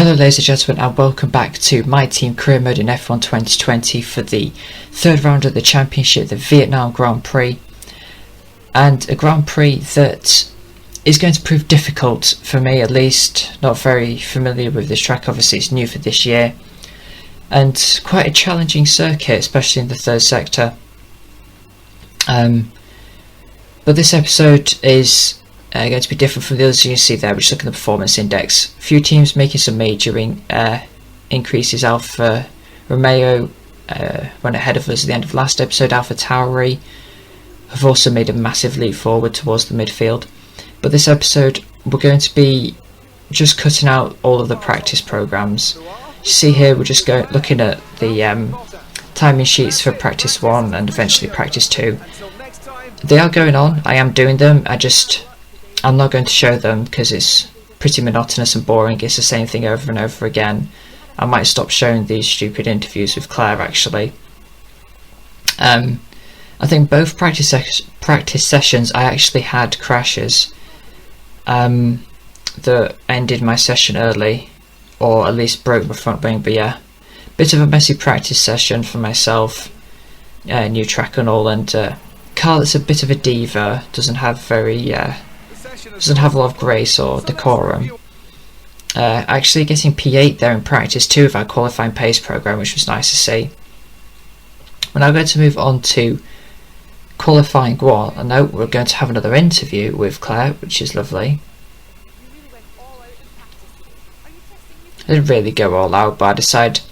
Hello ladies and gentlemen, and welcome back to my team career mode in F1 2020 for the third round of the championship, the Vietnam Grand Prix, and a Grand Prix that is going to prove difficult for me, at least. Not very familiar with this track, obviously it's new for this year, and quite a challenging circuit, especially in the third sector. But this episode is going to be different from the others you can see there. We're just looking at the performance index. A few teams making some major increases. Alfa Romeo went ahead of us at the end of last episode. Alfa Tauri have also made a massive leap forward towards the midfield. But this episode we're going to be just cutting out all of the practice programs. You see here we're just looking at the timing sheets for practice 1 and eventually practice 2. They are going on. I am doing them. I'm not going to show them because it's pretty monotonous and boring. It's the same thing over and over again. I might stop showing these stupid interviews with Claire actually. I think both practice sessions I actually had crashes that ended my session early, or at least broke my front wing. But yeah, bit of a messy practice session for myself. New track and all, and car that's a bit of a diva, doesn't have a lot of grace or decorum. Actually getting P8 there in practice too with our qualifying pace program, which was nice to see. We're now going to move on to qualifying 1. I know we're going to have another interview with Claire, which is lovely. I didn't really go all out, but I decided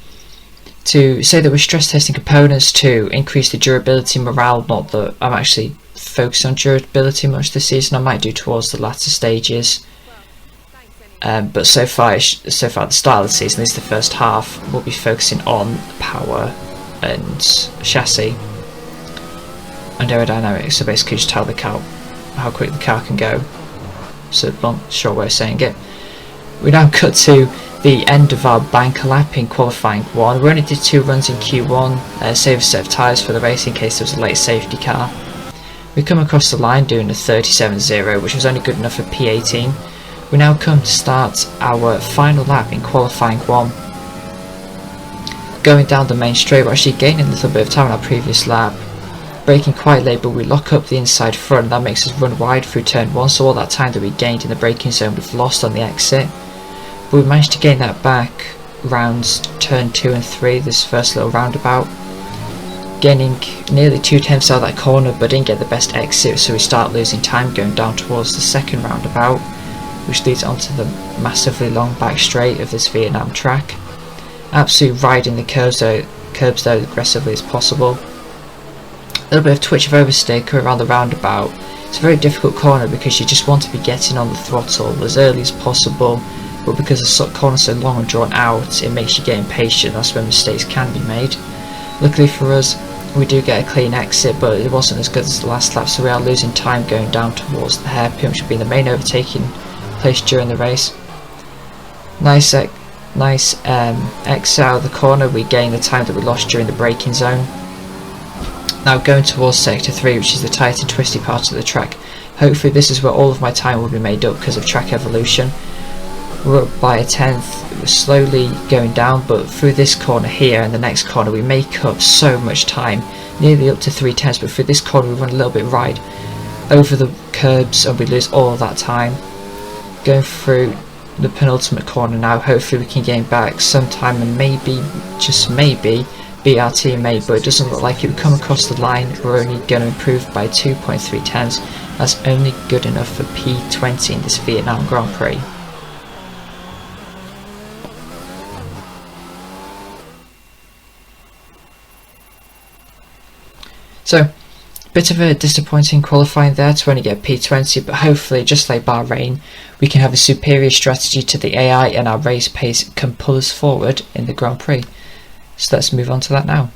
to say that we're stress testing components to increase the durability morale. Not that I'm actually focused on durability much this season. I might do towards the latter stages, but so far at the start of the season, at least the first half, we'll be focusing on power and chassis and aerodynamics. So basically just tell the car how quick the car can go. So blunt, short way of saying it. We now cut to the end of our banker lap in qualifying 1. We only did 2 runs in Q1, save a set of tyres for the race in case there was a late safety car. We come across the line doing a 37.0, which was only good enough for P18. We now come to start our final lap in qualifying 1. Going down the main straight, we're actually gaining a little bit of time on our previous lap. Braking quite late, but we lock up the inside front. That makes us run wide through turn 1, so all that time that we gained in the braking zone we've lost on the exit. But we managed to gain that back rounds turn 2 and 3, this first little roundabout. Gaining nearly 2/10 out of that corner, but didn't get the best exit, so we start losing time going down towards the second roundabout, which leads onto the massively long back straight of this Vietnam track. Absolutely riding the curbs though as aggressively as possible. A little bit of twitch of oversteer around the roundabout. It's a very difficult corner because you just want to be getting on the throttle as early as possible, but because the corner's so long and drawn out, it makes you get impatient. That's when mistakes can be made. Luckily for us, we do get a clean exit, but it wasn't as good as the last lap, so we are losing time going down towards the hairpin, which will be the main overtaking place during the race. Nice exit out of the corner. We gain the time that we lost during the braking zone. Now going towards sector 3, which is the tight and twisty part of the track. Hopefully this is where all of my time will be made up because of track evolution. We're up by a 10th, we're slowly going down, but through this corner here and the next corner we make up so much time, nearly up to 3/10, but through this corner we run a little bit wide over the curbs and we lose all of that time. Going through the penultimate corner now, hopefully we can gain back some time and maybe, just maybe, beat our teammate, but it doesn't look like it. We come across the line, we're only going to improve by 2.3/10. That's only good enough for P20 in this Vietnam Grand Prix. So, bit of a disappointing qualifying there to only get P20, but hopefully, just like Bahrain, we can have a superior strategy to the AI and our race pace can pull us forward in the Grand Prix. So let's move on to that now.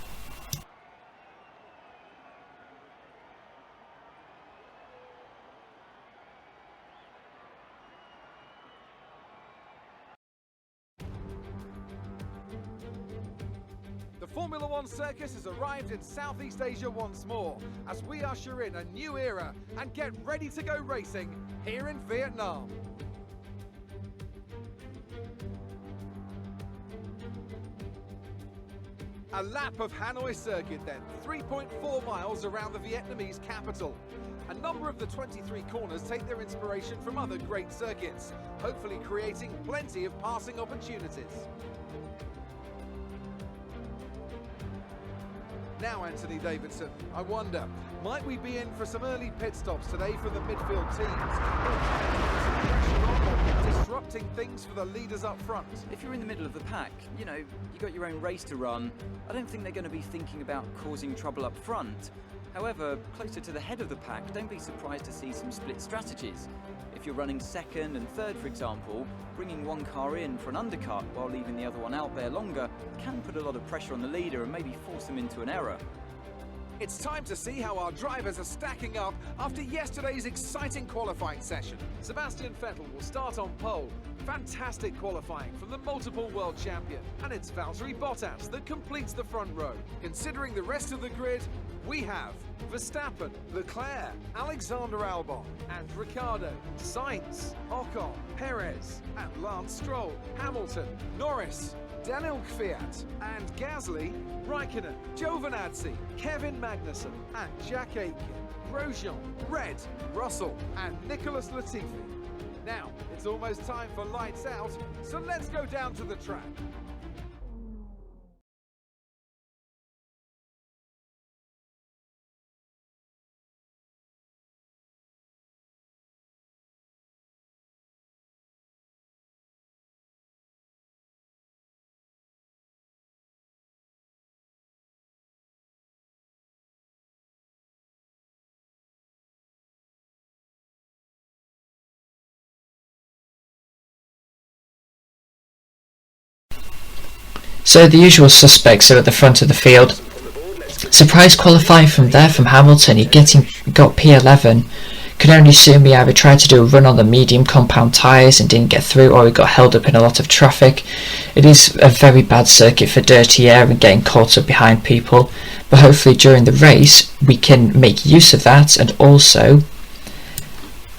The Formula One circus has arrived in Southeast Asia once more, as we usher in a new era and get ready to go racing here in Vietnam. A lap of Hanoi circuit then, 3.4 miles around the Vietnamese capital. A number of the 23 corners take their inspiration from other great circuits, hopefully creating plenty of passing opportunities. Now, Anthony Davidson, I wonder, might we be in for some early pit stops today from the midfield teams? Disrupting things for the leaders up front. If you're in the middle of the pack, you know, you got your own race to run. I don't think they're going to be thinking about causing trouble up front. However, closer to the head of the pack, don't be surprised to see some split strategies. If you're running second and third, for example, bringing one car in for an undercut while leaving the other one out there longer can put a lot of pressure on the leader and maybe force them into an error. It's time to see how our drivers are stacking up after yesterday's exciting qualifying session. Sebastian Vettel will start on pole. Fantastic qualifying from the multiple world champion. And it's Valtteri Bottas that completes the front row. Considering the rest of the grid, we have Verstappen, Leclerc, Alexander Albon, and Ricciardo, Sainz, Ocon, Perez, and Lance Stroll, Hamilton, Norris, Daniel Kvyat, and Gasly, Raikkonen, Giovinazzi, Kevin Magnussen, and Jack Aitken, Grosjean, Red, Russell, and Nicholas Latifi. Now, it's almost time for lights out, so let's go down to the track. So the usual suspects are at the front of the field. Surprise qualifying from Hamilton. He got P11. Could only assume he either tried to do a run on the medium compound tyres and didn't get through, or he got held up in a lot of traffic. It is a very bad circuit for dirty air and getting caught up behind people, but hopefully during the race we can make use of that and also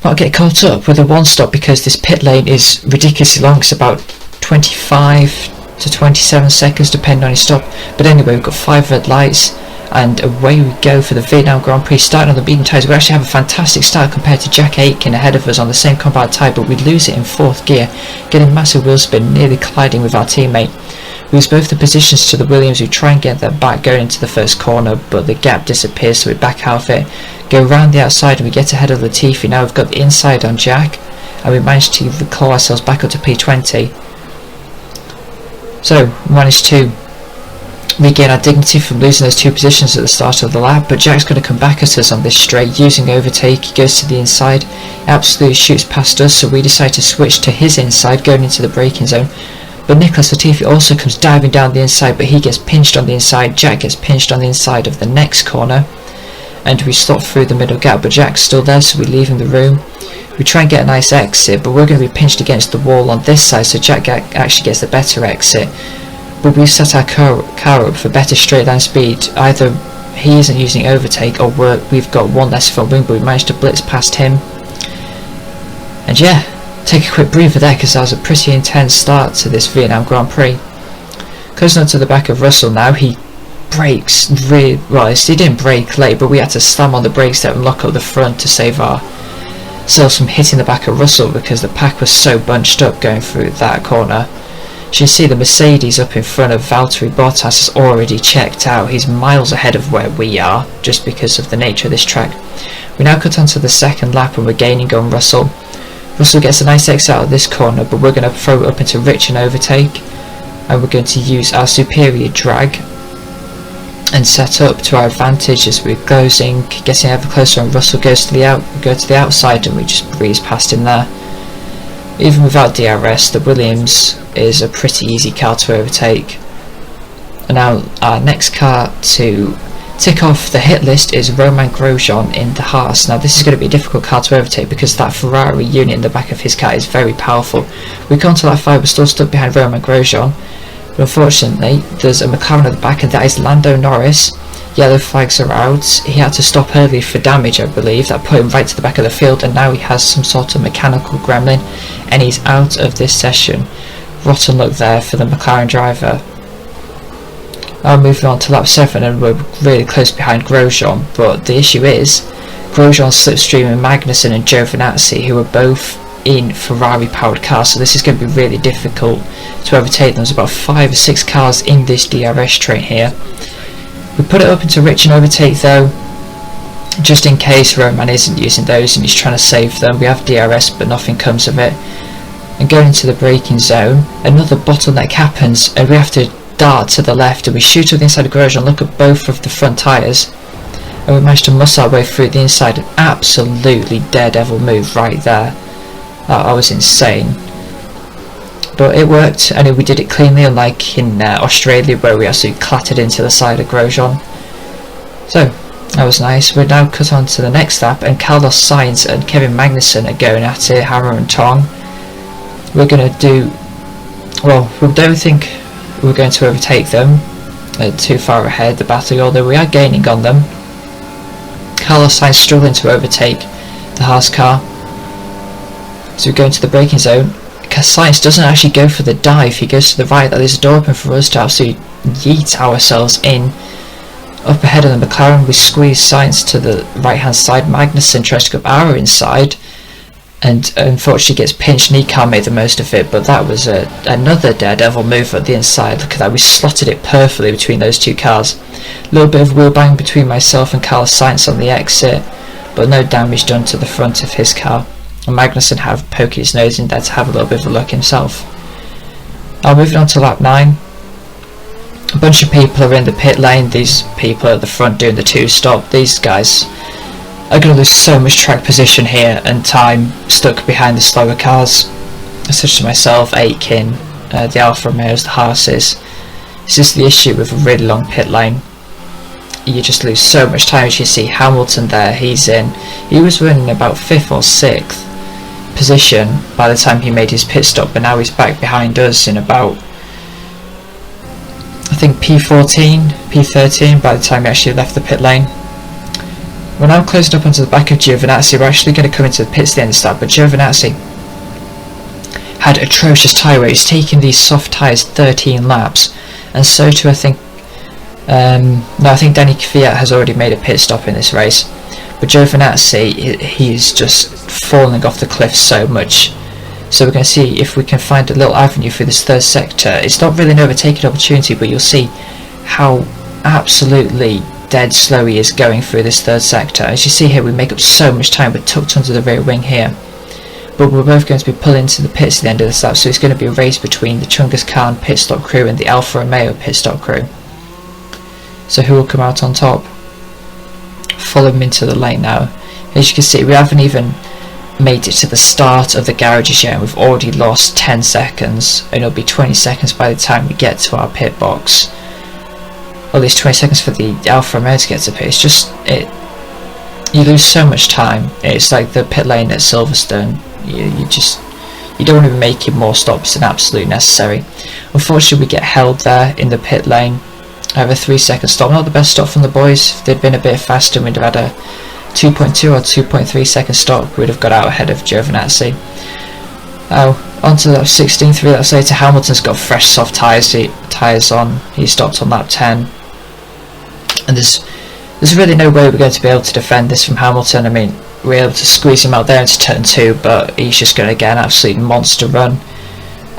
not get caught up with a one stop, because this pit lane is ridiculously long. It's about 25 to 27 seconds depending on your stop. But anyway, we've got 5 red lights and away we go for the Vietnam Grand Prix. Starting on the medium tyres, we actually have a fantastic start compared to Jack Aitken ahead of us on the same compound tyre, but we lose it in 4th gear, getting massive wheel spin, nearly colliding with our teammate. We lose both the positions to the Williams, who try and get them back going into the first corner, but the gap disappears, so we back out of it, go around the outside and we get ahead of Latifi. Now we've got the inside on Jack and we managed to claw ourselves back up to P20. So we managed to regain our dignity from losing those 2 positions at the start of the lap, but Jack's going to come back at us on this straight using overtake. He goes to the inside, absolutely shoots past us, so we decide to switch to his inside going into the braking zone. But Nicholas Latifi also comes diving down the inside, but he gets pinched on the inside. Jack gets pinched on the inside of the next corner and we stop through the middle gap, but Jack's still there, so we leave him the room. We try and get a nice exit, but we're going to be pinched against the wall on this side, so Jack actually gets the better exit. But we've set our car up for better straight line speed. Either he isn't using overtake or we've got one less front wing, but we managed to blitz past him. And yeah, take a quick breather there, because that was a pretty intense start to this Vietnam Grand Prix. Closing up to the back of Russell now, he brakes really well. He didn't brake late, but we had to slam on the brakes to unlock up the front to save ourselves from hitting the back of Russell, because the pack was so bunched up going through that corner. As you can see, the Mercedes up in front of Valtteri Bottas has already checked out. He's miles ahead of where we are, just because of the nature of this track. We now cut onto the second lap and we're gaining on Russell. Russell gets a nice exit out of this corner, but we're going to throw it up into Rich and overtake, and we're going to use our superior drag and set up to our advantage as we're closing, getting ever closer, and Russell goes to the outside and we just breeze past him there. Even without DRS, the Williams is a pretty easy car to overtake. And now our next car to tick off the hit list is Romain Grosjean in the Haas. Now this is going to be a difficult car to overtake, because that Ferrari unit in the back of his car is very powerful. We come to lap 5, we're still stuck behind Romain Grosjean, but unfortunately there's a McLaren at the back, and that is Lando Norris. Yellow flags are out. He had to stop early for damage, I believe. That put him right to the back of the field, and now he has some sort of mechanical gremlin and he's out of this session. Rotten luck there for the McLaren driver. Now moving on to lap 7, and we're really close behind Grosjean, but the issue is Grosjean, Slipstream and Magnussen and Giovinazzi, who are both in Ferrari powered cars, so this is going to be really difficult to overtake them. There's about 5 or 6 cars in this DRS train here. We put it up into rich and overtake though, just in case Roman isn't using those and he's trying to save them. We have DRS but nothing comes of it. And going into the braking zone, another bottleneck happens and we have to dart to the left, and we shoot to the inside of Grosjean, look at both of the front tyres, and we managed to muscle our way through the inside. An absolutely daredevil move right there. That was insane. But it worked, and we did it cleanly, unlike in Australia where we actually clattered into the side of Grosjean. So that was nice. We're now cut on to the next lap, and Carlos Sainz and Kevin Magnussen are going at it, hammer and tong. We're going to do, well, we don't think we're going to overtake them. They're too far ahead, the battery, although we are gaining on them. Carlos Sainz struggling to overtake the Haas car. So we go into the braking zone. Sainz doesn't actually go for the dive, he goes to the right. That leaves a door open for us to absolutely yeet ourselves in. Up ahead of the McLaren, we squeeze Sainz to the right hand side. Magnussen tries to go our inside and unfortunately gets pinched, and he can't make the most of it, but that was another daredevil move at the inside. Look at that, we slotted it perfectly between those two cars. A little bit of wheel bang between myself and Carlos Sainz on the exit, but no damage done to the front of his car. And Magnussen have poked his nose in there to have a little bit of a look himself. Now moving on to lap 9. A bunch of people are in the pit lane. These people at the front doing the 2-stop. These guys are going to lose so much track position here and time stuck behind the slower cars, such as myself, Aitken, the Alfa Romeos, the Haases. This is the issue with a really long pit lane. You just lose so much time. As you see Hamilton there, he was running about 5th or 6th position by the time he made his pit stop, but now he's back behind us in about, I think, P14, P13 by the time he actually left the pit lane. We're now closing up onto the back of Giovinazzi. We're actually going to come into the pits at the end of the start, but Giovinazzi had atrocious tyre wear. He's taken these soft tyres 13 laps, and so too I think I think Danny Kvyat has already made a pit stop in this race, but Giovinazzi, he's just falling off the cliff so much. So we're going to see if we can find a little avenue through this third sector. It's not really an overtaking opportunity, but you'll see how absolutely dead slow he is going through this third sector. As you see here, we make up so much time. We're tucked under the rear wing here, but we're both going to be pulling into the pits at the end of this lap, so it's going to be a race between the Chungus Khan pit stop crew and the Alfa Romeo pit stop crew. So who will come out on top? Follow him into the lane now. As you can see, we haven't even made it to the start of the garages yet, and we've already lost 10 seconds, and it'll be 20 seconds by the time we get to our pit box. Or at least 20 seconds for the Alfa Romeo to get to pit. It's just, you lose so much time. It's like the pit lane at Silverstone. You don't want to be making more stops than absolutely necessary. Unfortunately, we get held there in the pit lane. I have a 3-second stop. Not the best stop from the boys. If they'd been a bit faster, we'd have had a 2.2 or 2.3 second stop. We'd have got out ahead of Giovinazzi. On to lap 16, 3 laps later, Hamilton's got fresh soft tyres on. He stopped on lap 10. And there's really no way we're going to be able to defend this from Hamilton. I mean, we're able to squeeze him out there into turn 2, but he's just going to get an absolute monster run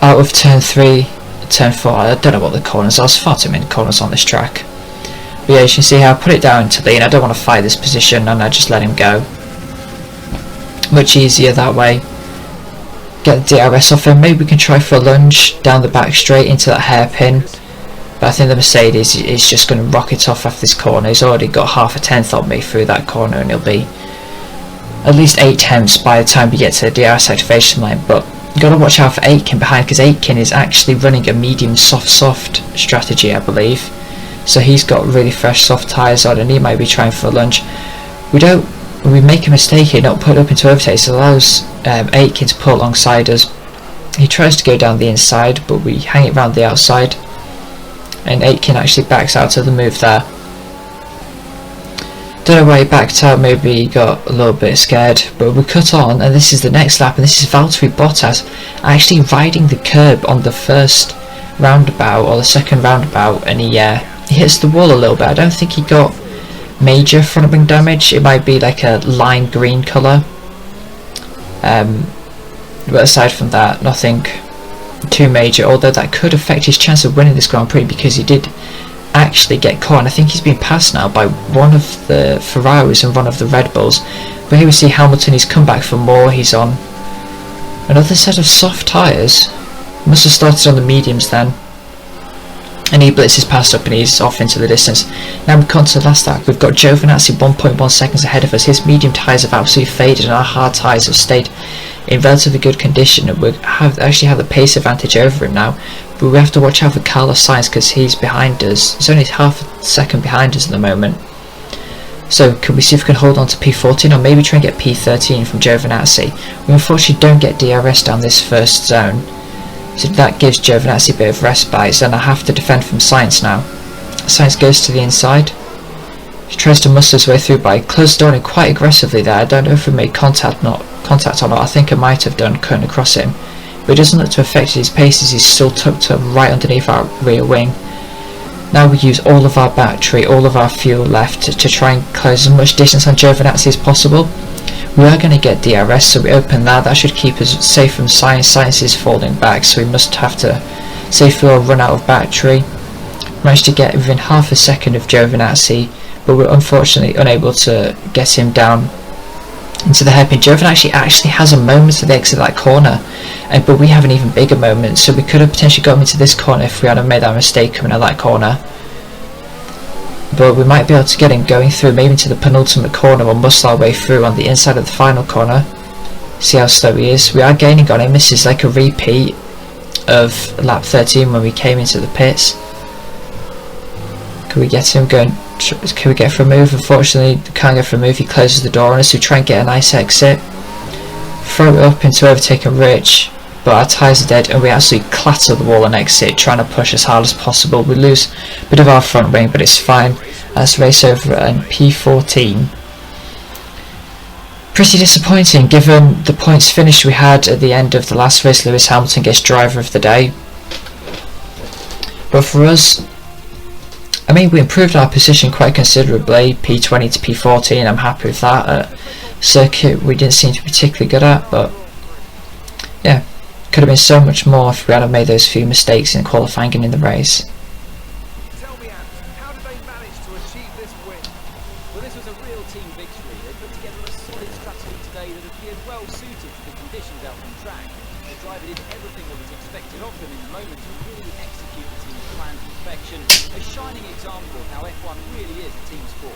out of turn 3, turn 4. I don't know what the corners are. There's far too many corners on this track. But yeah, you can see how I put it down to lean. I don't want to fight this position, and I just let him go. Much easier that way. Get the DRS off him. Maybe we can try for a lunge down the back straight into that hairpin. But I think the Mercedes is just going to rocket off after this corner. He's already got half a tenth on me through that corner, and he'll be at least 8 tenths by the time we get to the DRS activation line. But you've got to watch out for Aitken behind, because Aitken is actually running a medium soft strategy, I believe. So he's got really fresh soft tyres on, and he might be trying for a lunge. When we make a mistake here, not put up into overtake, it allows Aitken to pull alongside us. He tries to go down the inside, but we hang it round the outside, and Aitken actually backs out of the move there. Don't know why he backed out. Maybe he got a little bit scared, but we cut on, and this is the next lap, and this is Valtteri Bottas actually riding the curb on the first roundabout or the second roundabout, and he he hits the wall a little bit. I don't think he got major front wing damage. It might be like a lime green colour. But aside from that, nothing too major, although that could affect his chance of winning this Grand Prix, because he did actually get caught, and I think he's been passed now by one of the Ferraris and one of the Red Bulls. But here we see Hamilton, he's come back for more. He's on another set of soft tyres. Must have started on the mediums then, and he blitzes past up and he's off into the distance. Now we come to the last lap. We've got Giovinazzi 1.1 seconds ahead of us. His medium tyres have absolutely faded, and our hard tyres have stayed in relatively good condition, and we actually have the pace advantage over him now. But we have to watch out for Carlos Sainz, because he's behind us. He's only half a second behind us at the moment. So can we see if we can hold on to P14, or maybe try and get P13 from Giovinazzi. We unfortunately don't get DRS down this first zone, so that gives Giovinazzi a bit of respite. And I have to defend from Sainz now. Sainz goes to the inside. He tries to muscle his way through, but I closed the door quite aggressively there. I don't know if we made contact or not. I think I might have done, cutting across him. But it doesn't look to affect his pace, as he's still tucked up right underneath our rear wing. Now we use all of our battery, all of our fuel left to try and close as much distance on Giovinazzi as possible. We are going to get DRS, so we open that. That should keep us safe from Sainz. Sainz is falling back, so we must have to save fuel or run out of battery. Managed to get within half a second of Giovinazzi, but we're unfortunately unable to get him down into the hairpin. Giovinazzi actually has a moment to the exit of that corner, but we have an even bigger moment, so we could have potentially got him into this corner if we hadn't made that mistake coming out of that corner. But we might be able to get him going through, maybe into the penultimate corner, or muscle our way through on the inside of the final corner. See how slow he is. We are gaining on him. This is like a repeat of lap 13 when we came into the pits. Can we get him going? Can we get for a move? Unfortunately, we can't get for a move. He closes the door on us. We try and get a nice exit. Throw it up into overtaking Rich, but our tyres are dead, and we actually clatter the wall and exit, trying to push as hard as possible. We lose a bit of our front wing, but it's fine. Let's race over in P14. Pretty disappointing given the points finish we had at the end of the last race. Lewis Hamilton gets driver of the day. But for us, I mean, we improved our position quite considerably, P20 to P14. I'm happy with that. At circuit we didn't seem to be particularly good at, but yeah, could have been so much more if we hadn't made those few mistakes in qualifying and in the race. Tell me, Ant, how did they manage to achieve this win? Well, this was a real team victory. They put together a solid strategy today that appeared well suited to the conditions out on track. The driver did everything that was expected of them in the moment to really execute the team's plan to perfection. A shining example of how F1 really is a team sport.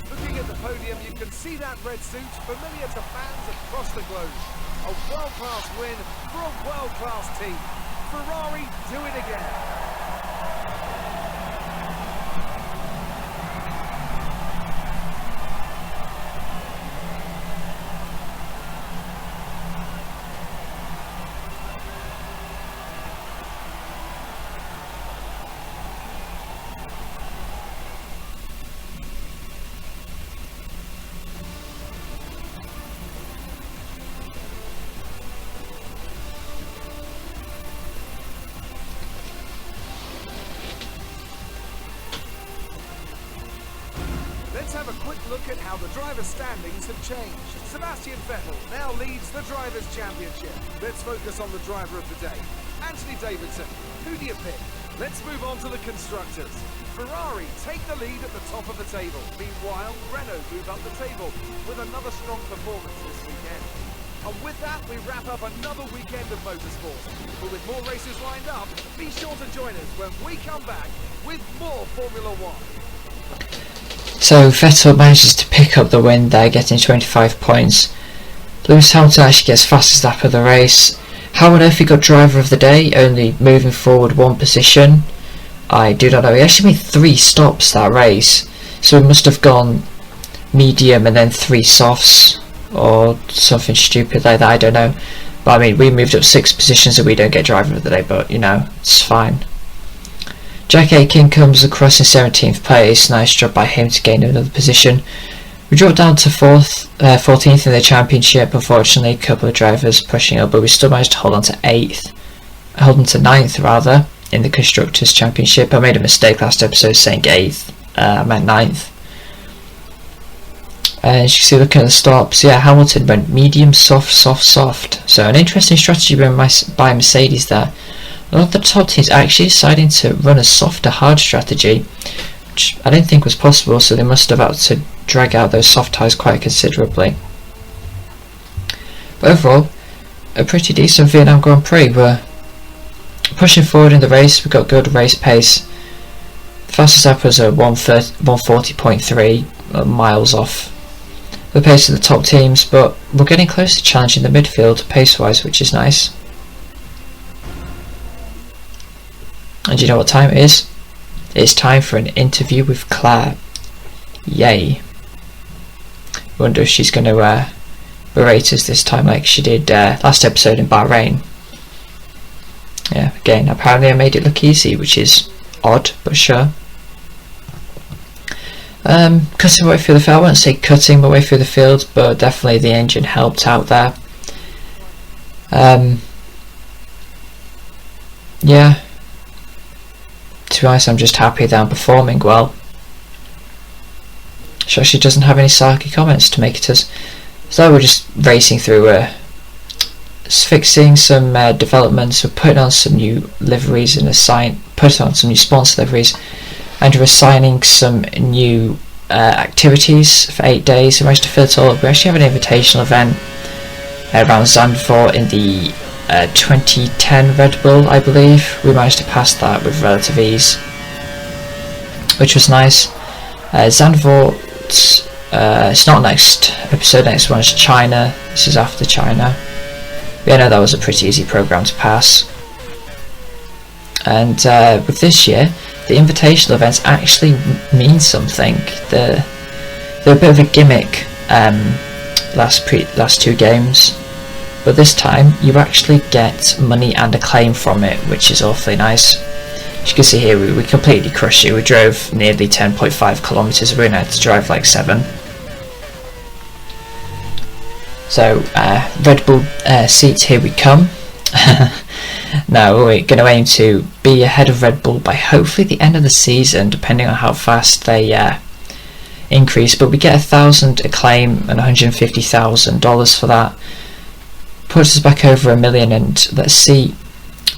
Looking at the podium, you can see that red suit familiar to fans across the globe. A world-class win for a world-class team. Ferrari do it again. Let's have a quick look at how the driver standings have changed. Sebastian Vettel now leads the Drivers' Championship. Let's focus on the driver of the day, Anthony Davidson. Who do you pick? Let's move on to the constructors. Ferrari take the lead at the top of the table. Meanwhile, Renault move up the table with another strong performance this weekend. And with that, we wrap up another weekend of motorsport. But with more races lined up, be sure to join us when we come back with more Formula One. So Vettel manages to pick up the win there, getting 25 points. Lewis Hamilton actually gets fastest lap of the race. How on earth he got driver of the day, only moving forward one position? I do not know. He actually made 3 stops that race, so he must have gone medium and then 3 softs or something stupid like that, I don't know. But I mean, we moved up 6 positions and we don't get driver of the day, but you know, it's fine. Jack Aitken comes across in 17th place. Nice job by him to gain another position. We dropped down to 14th in the championship. Unfortunately, a couple of drivers pushing up, but we still managed to hold on to 9th rather, in the Constructors' Championship. I made a mistake last episode saying 8th. I meant 9th. As you can see, looking at the stops, yeah, Hamilton went medium, soft, soft, soft. So an interesting strategy by Mercedes there. A lot of the top teams actually deciding to run a softer, hard strategy, which I didn't think was possible, so they must have had to drag out those soft tyres quite considerably. But overall, a pretty decent Vietnam Grand Prix. We're pushing forward in the race, we've got good race pace. The fastest lap was a 140.3 miles off the pace of the top teams, but we're getting close to challenging the midfield pace-wise, which is nice. And you know what time it is? It's time for an interview with Claire. Yay. Wonder if she's going to berate us this time like she did last episode in Bahrain. Yeah, again, apparently I made it look easy, which is odd, but sure. Cutting my way through the field, I won't say cutting my way through the field, but definitely the engine helped out there. Yeah, to be honest, I'm just happy that I'm performing well. She actually doesn't have any sarky comments to make it as though we're just racing through fixing some developments. We're putting on some new liveries and putting on some new sponsor liveries, and we're assigning some new activities for 8 days. We managed to fill it all up. We actually have an invitational event around Zandvoort in the 2010 Red Bull, I believe. We managed to pass that with relative ease, which was nice. Zandvoort, it's not next episode, next one is China. This is after China. Yeah, no, that was a pretty easy program to pass. And with this year, the invitational events actually mean something. They're a bit of a gimmick last 2 games, but this time you actually get money and acclaim from it, which is awfully nice. As you can see here, we completely crushed it. We drove nearly 10.5 kilometers. We had to drive like 7. So Red Bull seats, here we come. Now we're going to aim to be ahead of Red Bull by hopefully the end of the season, depending on how fast they increase. But we get 1,000 acclaim and $150,000 for that. Puts us back over $1 million, and let's see.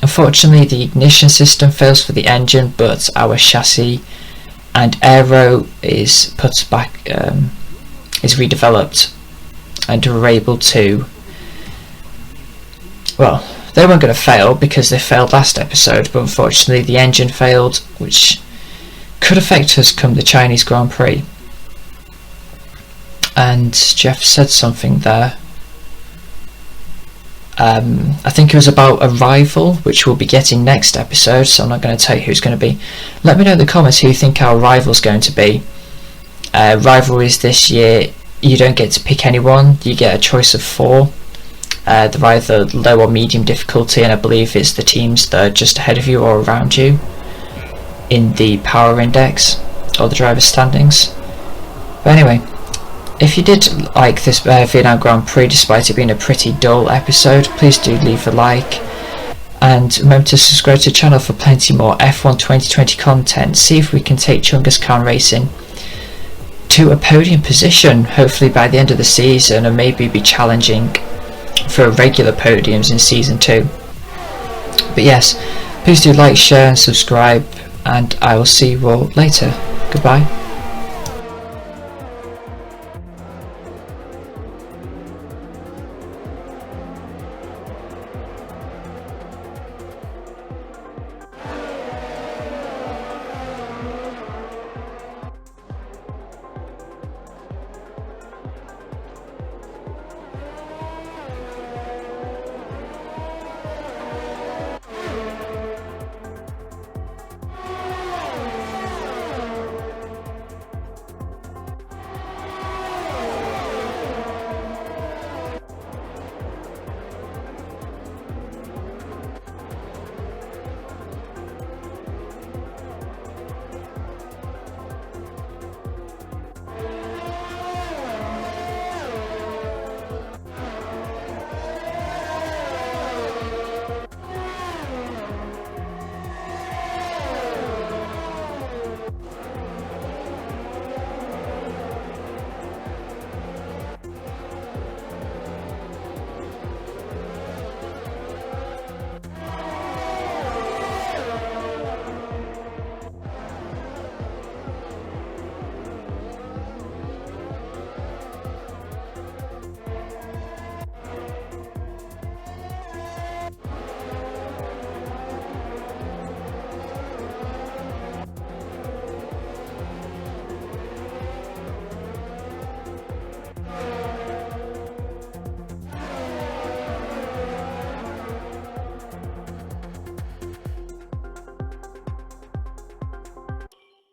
Unfortunately, the ignition system fails for the engine, but our chassis and aero is put back, is redeveloped, and we're able to. Well, they weren't going to fail because they failed last episode, but unfortunately the engine failed, which could affect us come the Chinese Grand Prix. And Jeff said something there. I think it was about a rival, which we'll be getting next episode, so I'm not going to tell you who it's going to be. Let me know in the comments who you think our rival's going to be. Rivalries this year, you don't get to pick anyone, you get a choice of 4. They're either low or medium difficulty, and I believe it's the teams that are just ahead of you or around you in the power index or the driver's standings. But anyway, if you did like this Vietnam Grand Prix, despite it being a pretty dull episode, please do leave a like, and remember to subscribe to the channel for plenty more F1 2020 content. See if we can take Chungus Khan Racing to a podium position, hopefully by the end of the season, and maybe be challenging for regular podiums in season 2. But yes, please do like, share and subscribe, and I will see you all later. Goodbye.